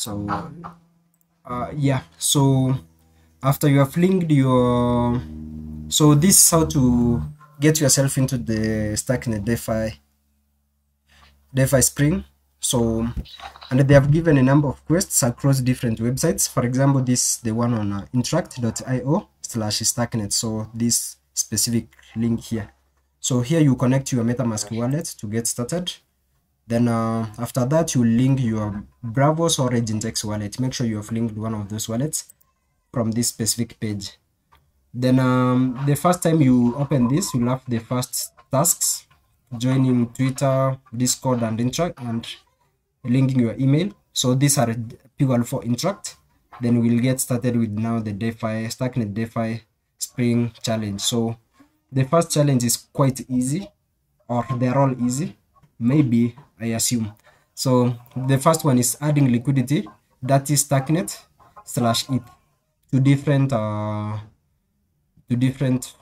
So yeah, so after you have linked your, so this is how to get yourself into the Starknet DeFi Spring. So, and they have given a number of quests across different websites. For example, this the one on interact.io/Starknet. So this specific link here. So here you connect your MetaMask wallet to get started. Then after that, you link your Bravos or Agent wallet. Make sure you have linked one of those wallets from this specific page. Then the first time you open this, you'll have the first tasks: joining Twitter, Discord, and Interact, and linking your email. So these are pure for Interact. Then we'll get started with now the Starknet DeFi Spring challenge. So the first challenge is quite easy, or they're all easy, maybe, I assume. So the first one is adding liquidity, that is Starknet/ETH to different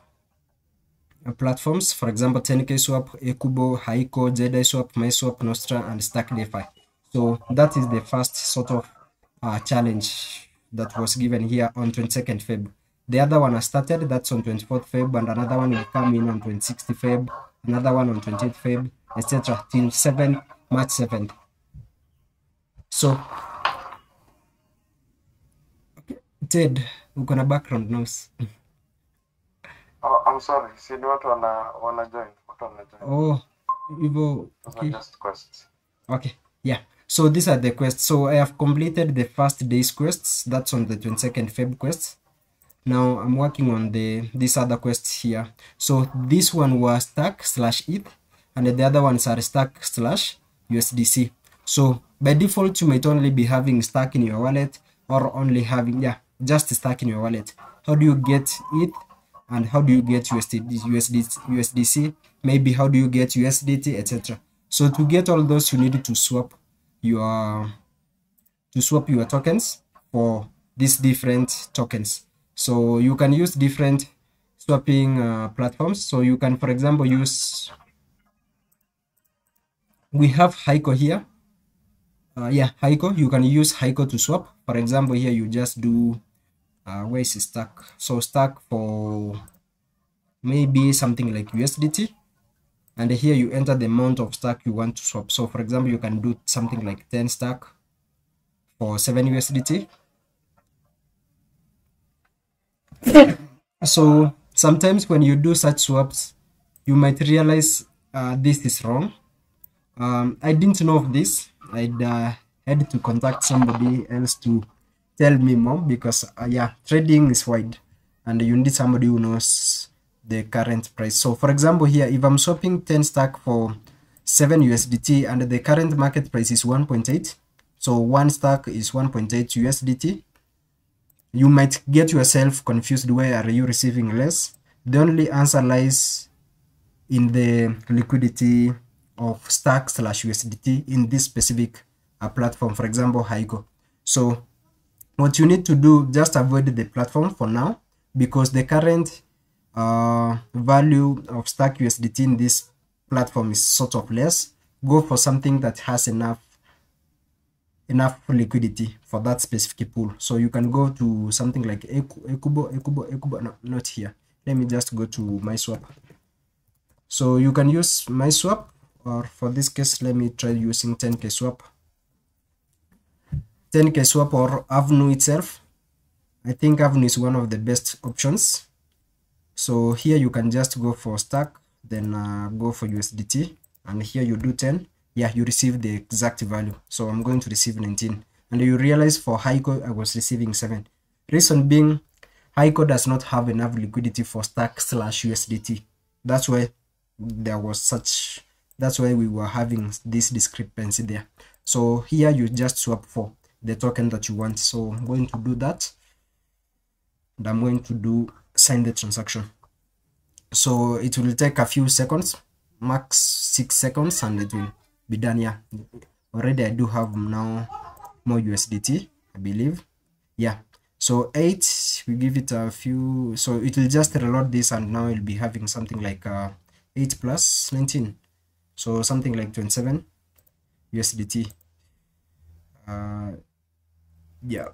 platforms. For example, 10k swap, Ekubo, Haiko, Jedi swap, MySwap, Nostra, and Stack DeFi. So that is the first sort of challenge that was given here on 22nd Feb. The other one has started, that's on 24th Feb, and another one will come in on 26th Feb, another one on 20th Feb, etc. till March 7th. So, okay, Ted, uko na background noise. Oh, I'm sorry. See what wanna join. Oh, Ivo. Okay. Just quests. Okay. Yeah. So these are the quests. So I have completed the first day's quests. That's on the 22nd Feb quests. Now I'm working on this other quests here. So this one was Stack/ETH, and the other ones are Stack/USDC. So by default, you might only be having Stack in your wallet, or only having, yeah, just Stack in your wallet. How do you get ETH? And how do you get USDC? Maybe how do you get USDT, etc. So to get all those, you need to swap your tokens for these different tokens. So you can use different swapping platforms. So you can, for example, use, we have Haiko here. Yeah, Haiko. You can use Haiko to swap. For example, here you just do where is Stack? So Stack for maybe something like USDT, and here you enter the amount of Stack you want to swap. So for example, you can do something like 10 Stack for 7 USDT. So sometimes when you do such swaps, you might realize this is wrong. I didn't know of this. I'd had to contact somebody else to tell me more, because yeah, trading is wide and you need somebody who knows the current price. So for example, here, if I'm swapping 10 Stack for 7 USDT and the current market price is 1.8, so 1 Stack is 1.8 USDT, you might get yourself confused. Where are you receiving less? The only answer lies in the liquidity of Stack/USDT in this specific platform, for example, Haiko. So what you need to do, just avoid the platform for now, because the current value of Stack USDT in this platform is sort of less. Go for something that has enough liquidity for that specific pool. So you can go to something like Ekubo, no, not here. Let me just go to MySwap. So you can use MySwap, or for this case, let me try using 10k swap. 10k swap or Avenue itself. I think Avenue is one of the best options. So here you can just go for Stack, then go for USDT, and here you do 10. Yeah, you receive the exact value. So I'm going to receive 19, and you realize for Haiko I was receiving 7. Reason being, Haiko does not have enough liquidity for Stack/USDT. That's why there was such, that's why we were having this discrepancy there. So here you just swap for the token that you want. So I'm going to do that, and I'm going to sign the transaction. So it will take a few seconds, max 6 seconds, and it will be done. Yeah, already I do have now more USDT, I believe. Yeah, so 8, we give it a few, so it will just reload this, and now it'll be having something like 8 plus 19, so something like 27 USDT. Yeah.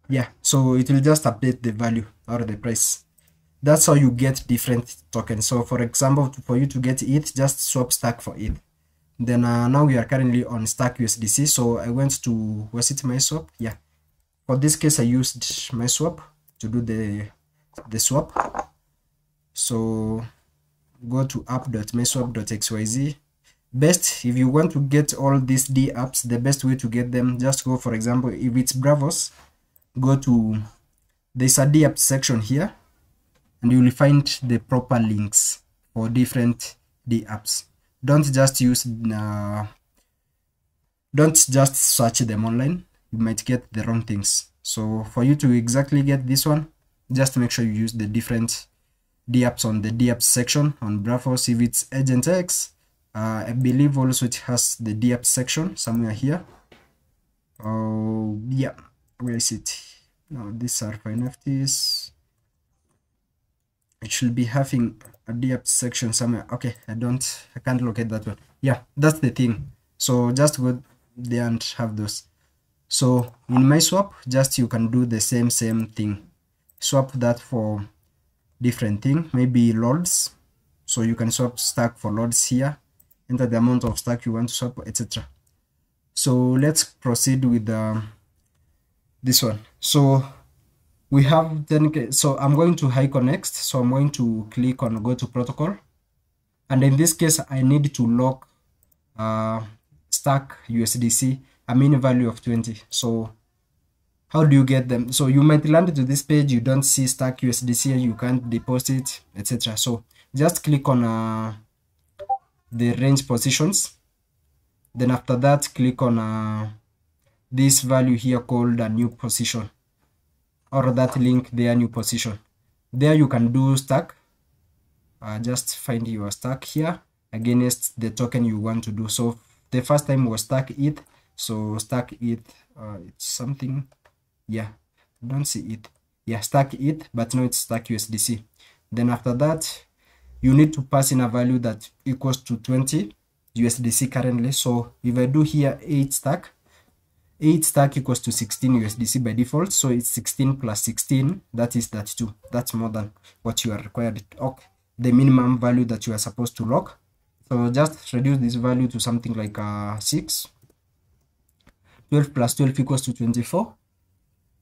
Yeah, so it will just update the value or the price. That's how you get different tokens. So for example, for you to get ETH, just swap stack for ETH. Then now we are currently on stack USDC. So I went to, was it my swap? Yeah, for this case I used my swap to do the swap. So go to app.myswap.xyz. Best, if you want to get all these D apps, the best way to get them, just go, for example, if it's Bravos, go to, there's a D app section here, and you will find the proper links for different D apps. Don't just search them online. You might get the wrong things. So for you to exactly get this one, just make sure you use the different D apps on the D apps section on Bravos. If it's Agent X, I believe also it has the D apps section somewhere here. Oh yeah, where is it? Now these are for NFTs. It should be having a D apps section somewhere. Okay, I can't locate that one. Yeah, that's the thing. So just go there and have those. So in my swap, just you can do the same thing. Swap that for different thing, maybe loads. So you can swap stack for loads here, enter the amount of stack you want to swap, etc. So let's proceed with this one. So we have 10k. So I'm going to Hyco next. So I'm going to click on go to protocol, and in this case I need to lock stack USDC a mini value of 20. So how do you get them? So you might land to this page, you don't see stack USDC, you can't deposit, etc. So just click on the range positions. Then after that, click on this value here called a new position, or that link there, new position. There you can do stack. Just find your stack here against the token you want to do. So the first time was stack ETH. So stack ETH, it's something. Yeah, don't see it. Yeah, stack ETH, but now it's stack USDC. Then after that, you need to pass in a value that equals to 20 USDC currently. So if I do here 8 stack equals to 16 USDC by default. So it's 16 plus 16, that is 32. That's more than what you are required to lock, the minimum value that you are supposed to lock. So just reduce this value to something like 6. 12 plus 12 equals to 24.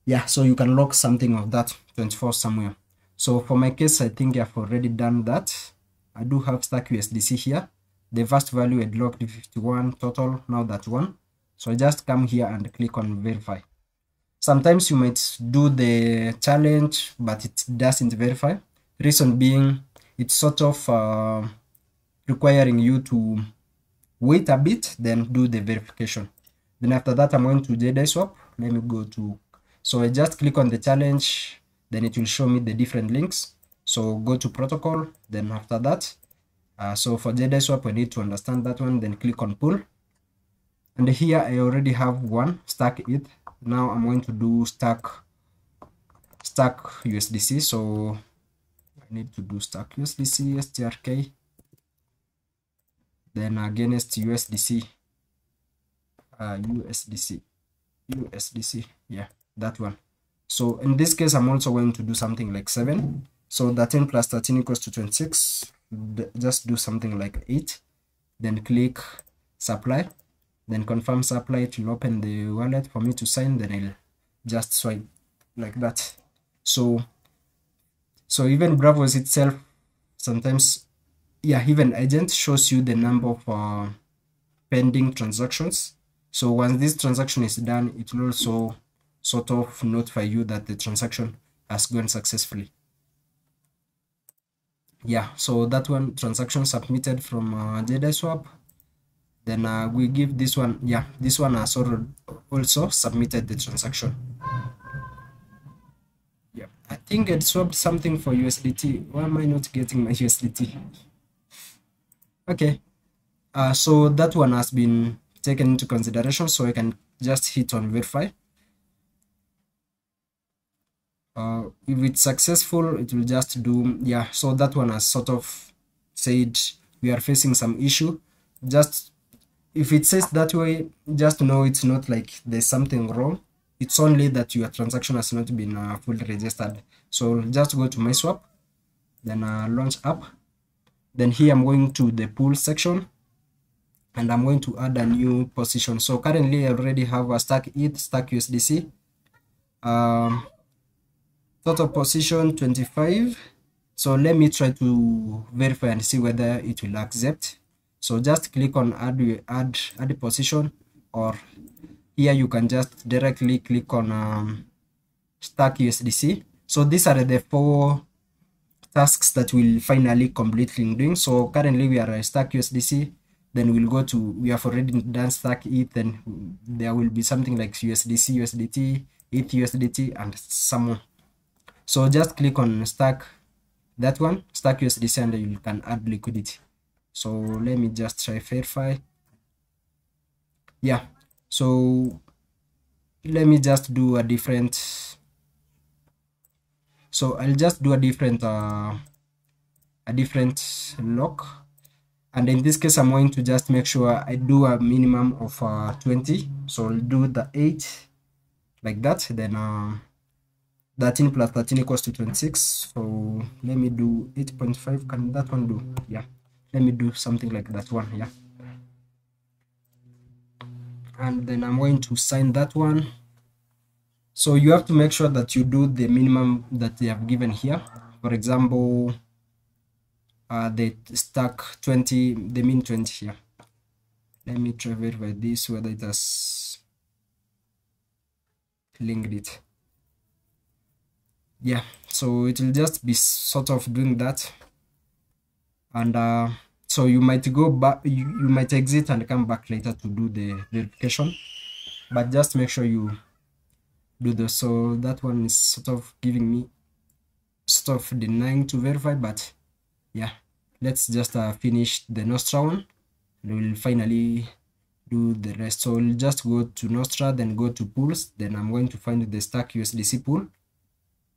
Yeah, so you can lock something of that 24 somewhere. So for my case, I think I've already done that. I do have stack USDC here. The first value I'd locked 51 total, now that one. So I just come here and click on verify. Sometimes you might do the challenge, but it doesn't verify. Reason being, it's sort of requiring you to wait a bit, then do the verification. Then after that, I'm going to JDI swap. Let me go to, so I just click on the challenge, then it will show me the different links. So go to protocol, then after that, so for JDI swap, I need to understand that one, then click on pool. And here I already have one, stack ETH. Now I'm going to do stack USDC. So I need to do stack USDC, STRK, then against USDC, USDC, yeah, that one. So in this case, I'm also going to do something like 7. So 13 plus 13 equals to 26. Just do something like 8. Then click supply. Then confirm supply. It will open the wallet for me to sign. Then I'll just swipe like that. So even Bravos itself, sometimes, yeah, even agent shows you the number of pending transactions. So once this transaction is done, it will also sort of notify you that the transaction has gone successfully. Yeah, so that one, transaction submitted from JDI swap. Then we give this one, yeah, this one has also submitted the transaction. Yeah, I think I swapped something for USDT. Why am I not getting my USDT? Okay, so that one has been taken into consideration, so I can just hit on verify. If it's successful, it will just do, yeah, so that one has sort of said we are facing some issue. Just if it says that way, just know it's not like there's something wrong. It's only that your transaction has not been fully registered. So just go to my swap, then launch app. Then here I'm going to the pool section, and I'm going to add a new position. So currently I already have a stack ETH, stack USDC, total position 25. So let me try to verify and see whether it will accept. So just click on add position, or here you can just directly click on stack USDC. So these are the 4 tasks that will finally complete doing. So currently we are at stack USDC, then we'll go to, we have already done stack ETH, then there will be something like USDC, USDT, ETH, USDT, and some more. So just click on stack, that one, stack USDC, and you can add liquidity. So let me just try verify. Yeah, so let me just do a different, so I'll just do a different lock, and in this case I'm going to just make sure I do a minimum of 20. So I'll do the 8 like that, then 13 plus 13 equals to 26. So let me do 8.5. Can that one do? Yeah, let me do something like that one. Yeah, and then I'm going to sign that one. So you have to make sure that you do the minimum that they have given here. For example, the stack 20, the min 20 here. Let me try verify this, whether it has linked it. Yeah, so it will just be sort of doing that. And so you might go back, you might exit and come back later to do the verification, but just make sure you do this. So that one is sort of giving me, sort of denying to verify, but yeah, let's just finish the Nostra one, and we'll finally do the rest. So we'll just go to Nostra, then go to pools, then I'm going to find the stack USDC pool.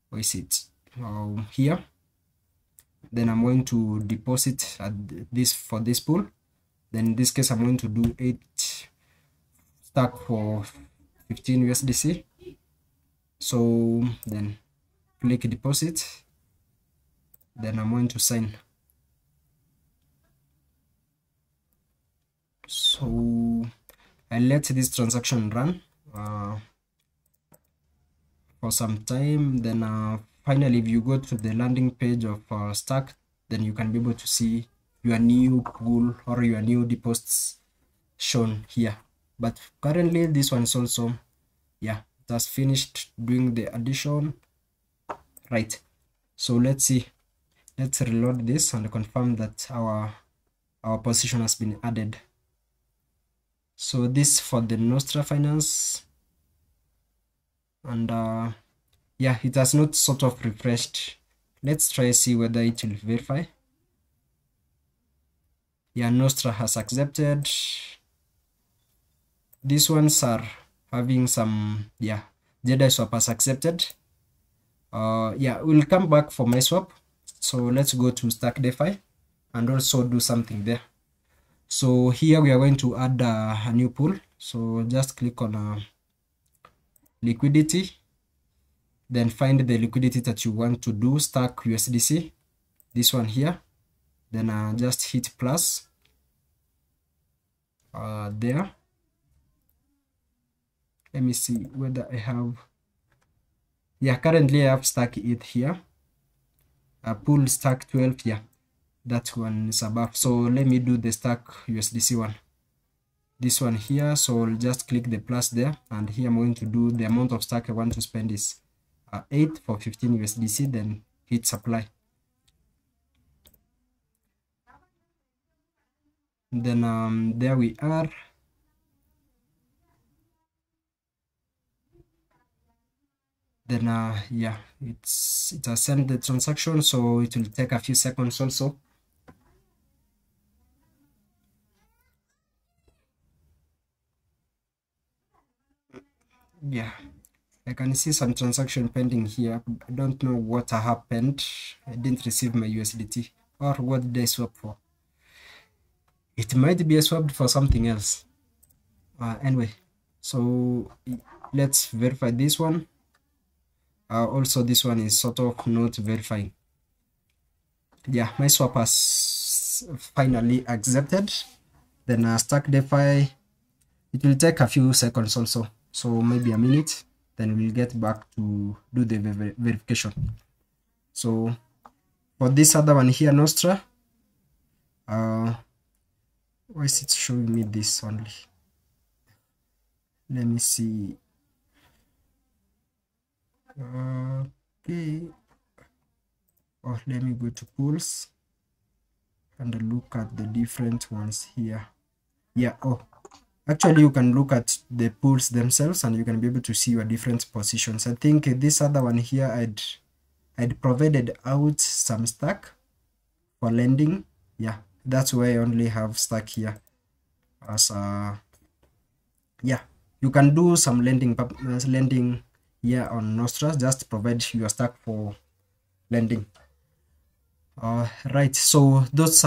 Where is it? Here. Then I'm going to deposit at this for this pool. Then in this case I'm going to do 8 stack for 15 USDC. So then click deposit, then I'm going to sign. So I let this transaction run for some time. Then finally, if you go to the landing page of Stack, then you can be able to see your new pool or your new deposits shown here. But currently this one is also, yeah, it has finished doing the addition. Right, so let's see, let's reload this and confirm that our position has been added. So this for the Nostra Finance, and yeah, it has not sort of refreshed. Let's try see whether it will verify. Yeah, Nostra has accepted. These ones are having some, yeah, Jedi Swap has accepted. Yeah, we'll come back for my swap. So let's go to Stack DeFi and also do something there. So here we are going to add a new pool. So just click on liquidity, then find the liquidity that you want to do, stack USDC, this one here, then just hit plus there. Let me see whether I have, yeah, currently I have stack ETH here, pool stack 12, yeah, that one is above. So let me do the stack USDC one, this one here. So I'll just click the plus there, and here I'm going to do the amount of stack I want to spend is 8 for 15 USDC, then hit supply. Then there we are. Then yeah, it has sent the transaction, so it will take a few seconds also. Yeah, I can see some transaction pending here. I don't know what happened. I didn't receive my USDT, or what did I swap for? it might be swapped for something else. Anyway, so let's verify this one. Also this one is sort of not verifying. Yeah, my swap has finally accepted. Then Stack DeFi, it will take a few seconds also, so maybe a minute, then we'll get back to do the verification. So for this other one here, Nostra, why is it showing me this only? Let me see. Okay, oh, let me go to pools and look at the different ones here. Yeah, oh, actually you can look at the pools themselves and you can be able to see your different positions. I think this other one here, I'd provided out some stack for lending. Yeah, that's why I only have stack here as yeah, you can do some lending here on Nostra. Just provide your stack for lending. Right, so that's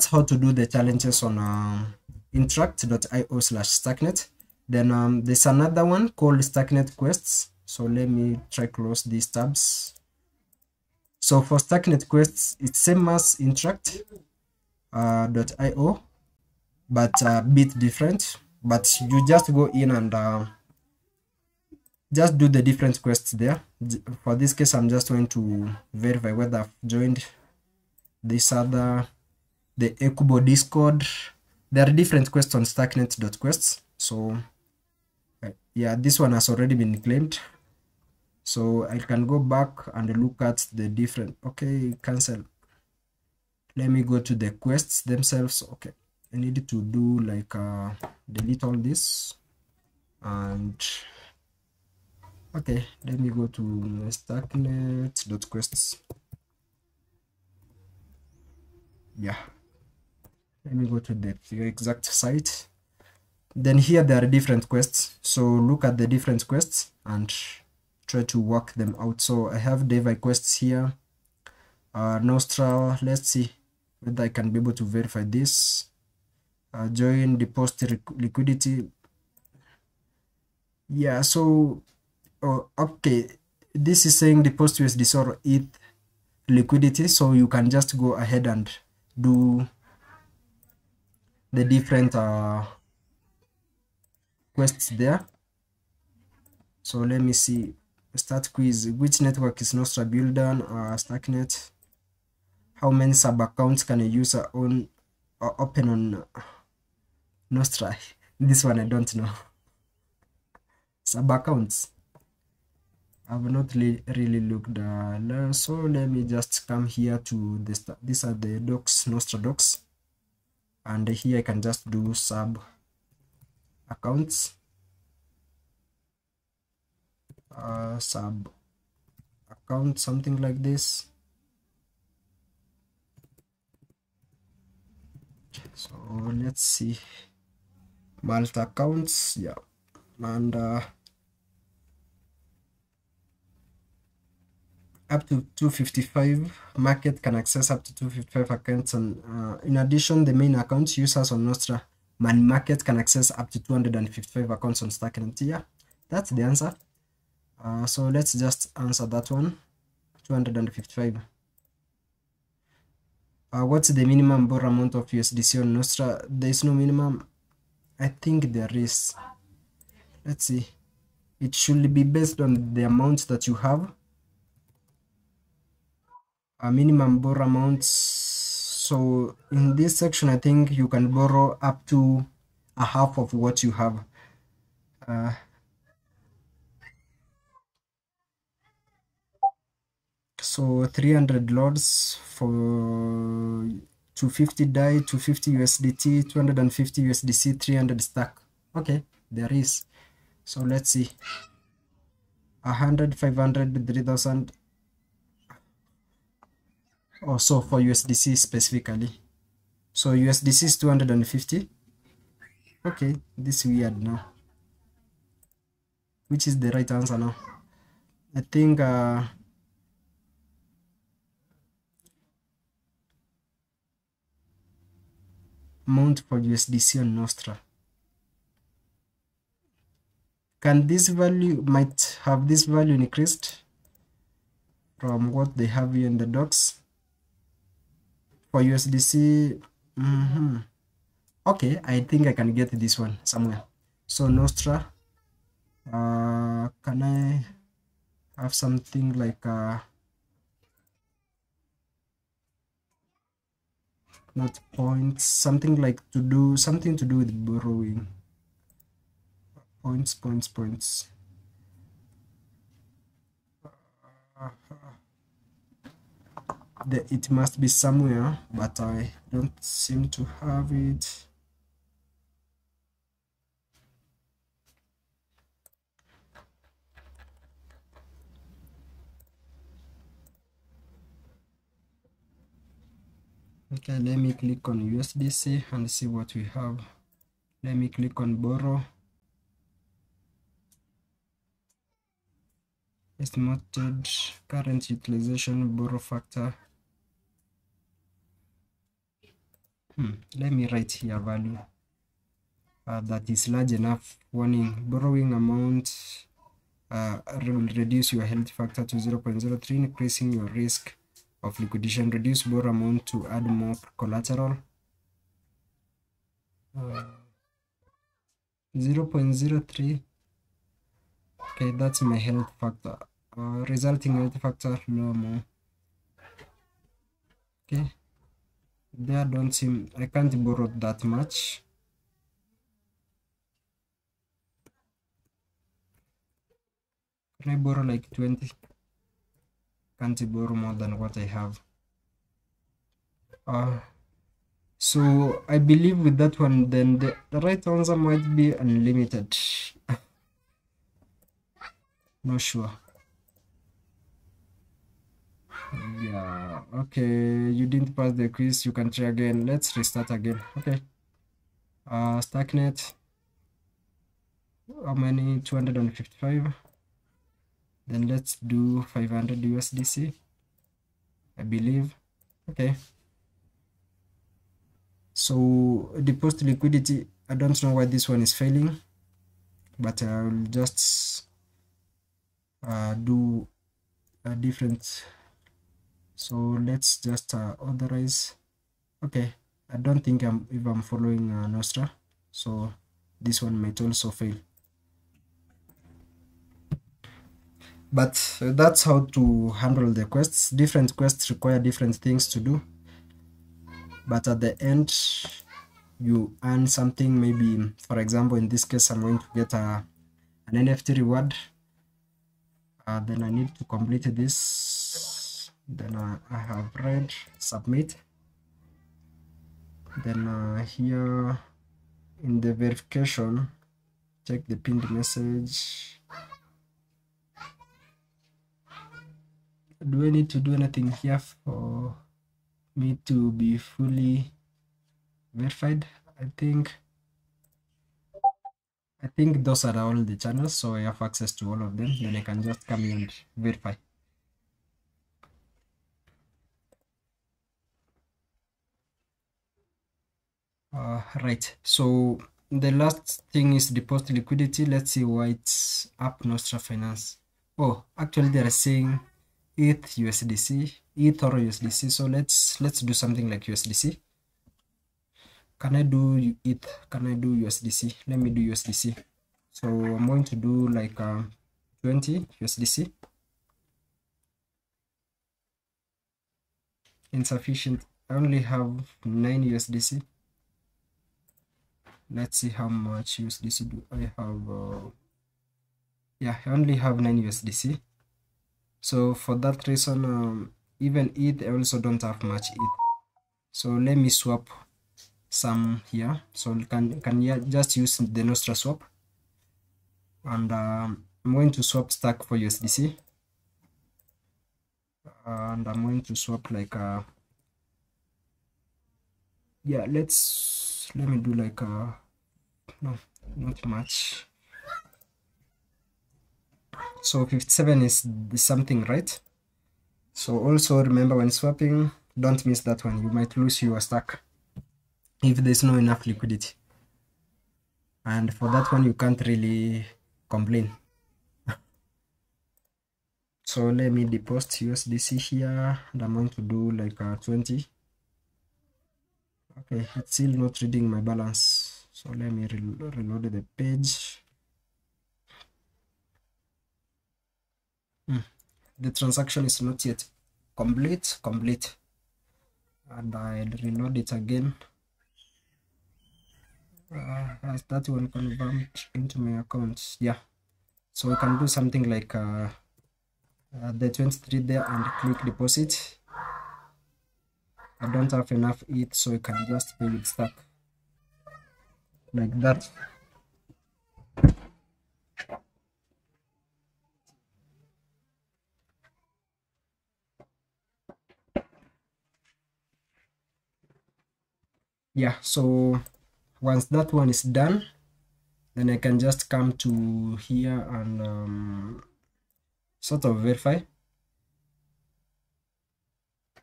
how to do the challenges on interact.io/Starknet. Then there's another one called Starknet quests. So let me try close these tabs. So for Starknet quests, it's same as interact.io, but a bit different. But you just go in and just do the different quests there. For this case, I'm just going to verify whether I've joined this other, the Ekubo Discord. There are different quests on Starknet.quests. So yeah, this one has already been claimed. So I can go back and look at the different, okay, cancel. Let me go to the quests themselves. Okay, I need to do like delete all this, and okay, let me go to Starknet.quests. Yeah, let me go to the exact site. Then here there are different quests, so look at the different quests and try to work them out. So I have DeFi quests here, Nostra. Let's see whether I can be able to verify this. Join deposit liquidity. Yeah, so okay, this is saying deposit USDC or ETH liquidity, so you can just go ahead and do the different quests there. So let me see. Start quiz. Which network is Nostra built on? Starknet. How many sub accounts can a user own or open on Nostra? This one I don't know. Sub accounts, I've not really looked. So let me just come here to the these are the docs, Nostra docs, and here I can just do sub accounts, sub account, something like this. So let's see, multi accounts, yeah, and up to 255. Market can access up to 255 accounts, and in addition, the main account users on Nostra market can access up to 255 accounts on Starknet. Yeah, that's the answer. So let's just answer that one. 255. What's the minimum borrow amount of USDC on Nostra? There is no minimum. I think there is. Let's see. It should be based on the amount that you have. A minimum borrow amounts. So in this section, I think you can borrow up to a half of what you have. So 300 lots for 250 DAI, 250 USDT, 250 USDC, 300 stack. Okay, there is. So let's see. 100, 500, 3000. Also for USDC specifically. So USDC is 250. Okay, this is weird now. Which is the right answer now? I think amount for USDC on Nostra. Can this value, might have this value increased from what they have here in the docs for USDC? Okay, I think I can get this one somewhere. So Nostra, can I have something like not points, something like to do something to do with borrowing? Points. It must be somewhere, but I don't seem to have it. Okay, let me click on USDC and see what we have. Let me click on borrow. Estimated current utilization, borrow factor. Let me write here value that is large enough. Warning, borrowing amount will reduce your health factor to 0.03, increasing your risk of liquidation. Reduce borrow amount to add more collateral. 0.03. Okay, that's my health factor. Resulting health factor low more. Okay, there don't seem, I can't borrow that much. Can I borrow like 20? Can't borrow more than what I have. So I believe with that one, then the right answer might be unlimited. Not sure. Yeah, okay, you didn't pass the quiz, you can try again. Let's restart again. Okay. Starknet, how many? 255. Then let's do 500 USDC, I believe. Okay, so deposit liquidity, I don't know why this one is failing, but I will just do a different. So let's just authorize. Okay, I don't think I'm following Nostra, so this one might also fail. But that's how to handle the quests. Different quests require different things to do, but at the end you earn something. Maybe, for example, in this case I'm going to get an NFT reward. Then I need to complete this. Then I have read submit. Then here in the verification, check the pinned message. Do I need to do anything here for me to be fully verified? I think those are all the channels, so I have access to all of them. Then I can just come and verify. Right, so the last thing is deposit liquidity. Let's see why it's up Nostra Finance. Oh, actually they are saying ETH USDC, ETH or USDC. So let's do something like USDC. Can I do ETH? Can I do USDC? Let me do USDC. So I'm going to do like 20 USDC. Insufficient. I only have 9 USDC. Let's see how much USDC do I have. Yeah, I only have 9 USDC. So for that reason, even ETH, I also don't have much ETH. So let me swap some here. So can just use the Nostra swap, and I'm going to swap stack for USDC, and I'm going to swap like yeah, let me do like no, not much. So 57 is something, right? So also remember, when swapping, don't miss that one. You might lose your stack. if there's no enough liquidity, and for that one you can't really complain. So let me deposit USDC here, and I'm going to do like 20. Okay, it's still not reading my balance, so let me reload the page. The transaction is not yet complete, and I'll reload it again. Has that one confirmed into my account? Yeah, so we can do something like the 23 there and click deposit. I don't have enough ETH, so you can just pay with Stack like that. Yeah, so once that one is done, then I can just come to here and sort of verify.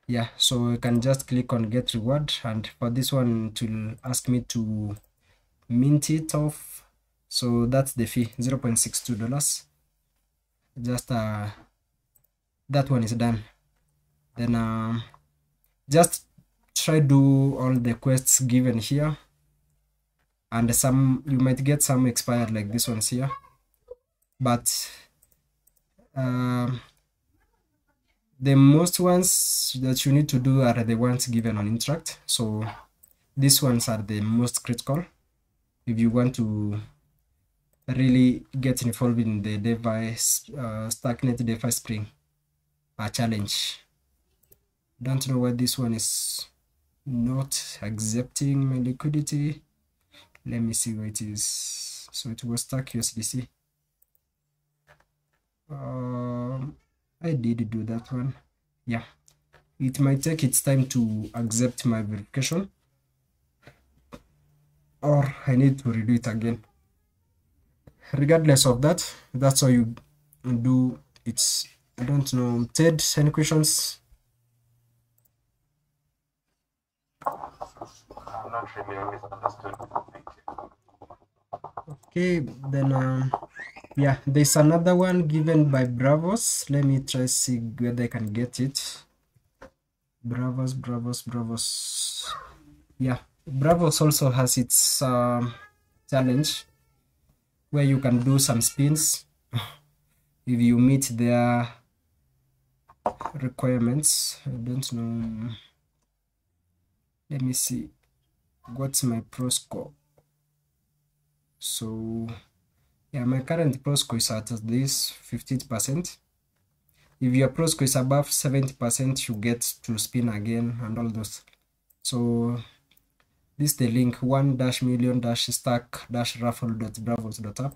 Yeah, so I can just click on get reward, and for this one it will ask me to mint it off, so that's the fee, $0.62. Just that one is done. Then just try do all the quests given here, and some you might get some expired like this one's here, but the most ones that you need to do are the ones given on Interact. So these ones are the most critical if you want to really get involved in the Starknet DeFi Spring challenge. Don't know why this one is not accepting my liquidity. Let me see where it is. So it was stuck USDC. I did do that one. Yeah, it might take its time to accept my verification, or I need to redo it again. Regardless of that, that's how you do it. I don't know, Ted, any questions? I'm not really understood. Okay, then yeah, there's another one given by Bravos. Let me try see whether I can get it. Bravos. Yeah, Bravos also has its challenge where you can do some spins if you meet their requirements. I don't know. Let me see. What's my pro score? So yeah, my current pro score is at this 50%. If your pro score is above 70%, you get to spin again and all those. So this is the link 1-million-stack-raffle.bravos.app.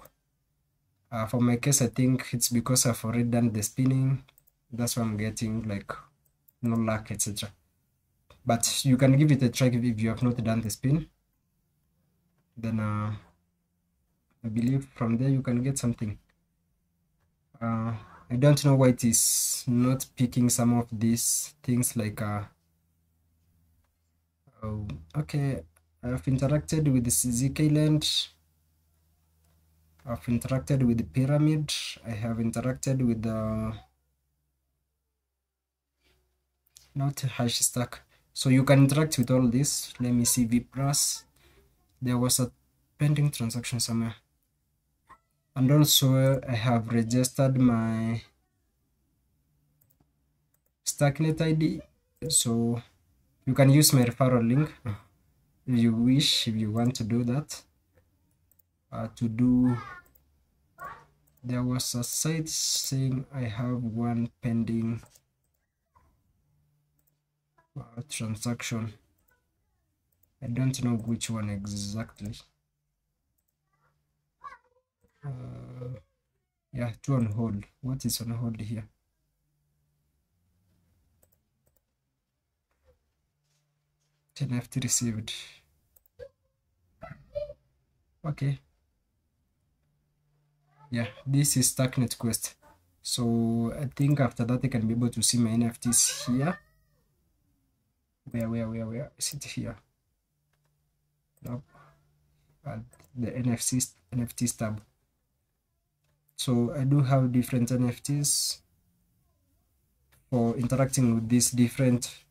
For my case, I think it's because I've already done the spinning. That's why I'm getting like no luck, etc. But you can give it a try if you have not done the spin. Then I believe from there you can get something. I don't know why it is not picking some of these things like oh, okay, I've interacted with the ZK Land, I've interacted with the pyramid, I have interacted with the not hash stack. So you can interact with all this. Let me see VPRAS. There was a pending transaction somewhere. And also I have registered my Starknet ID. So you can use my referral link if you wish, if you want to do that. There was a site saying I have one pending transaction. I don't know which one exactly. Yeah, two on hold. What is on hold here? NFT received. Okay. Yeah, this is Starknet Quest. So I think after that I can be able to see my NFTs here. Where is it here? up at the NFTs tab. So I do have different NFTs for interacting with these different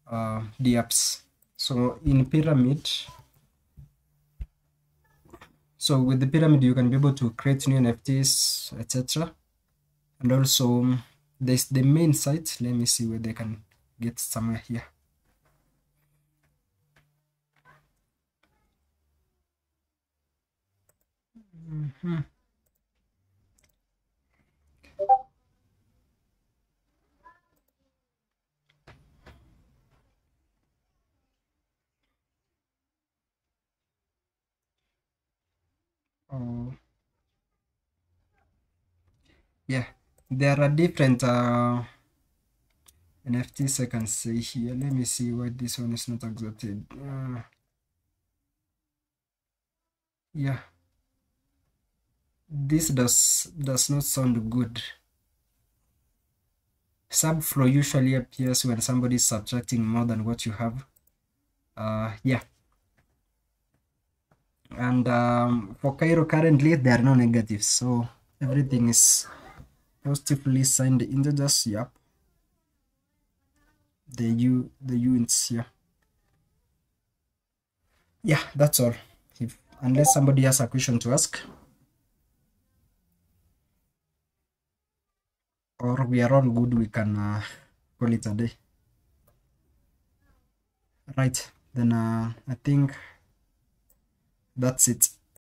dApps. So in Pyramid, so with the Pyramid you can be able to create new NFTs, etc. And also there's the main site. Let me see where they can get somewhere here. Oh, yeah, there are different NFTs I can say here. Let me see why this one is not accepted. Yeah, this does not sound good. Subflow usually appears when somebody is subtracting more than what you have. Yeah, and for Cairo currently there are no negatives, so everything is positively signed integers. Yep, the units here. Yeah, that's all. Unless somebody has a question to ask, or we are all good, we can call it a day. Right, then I think that's it.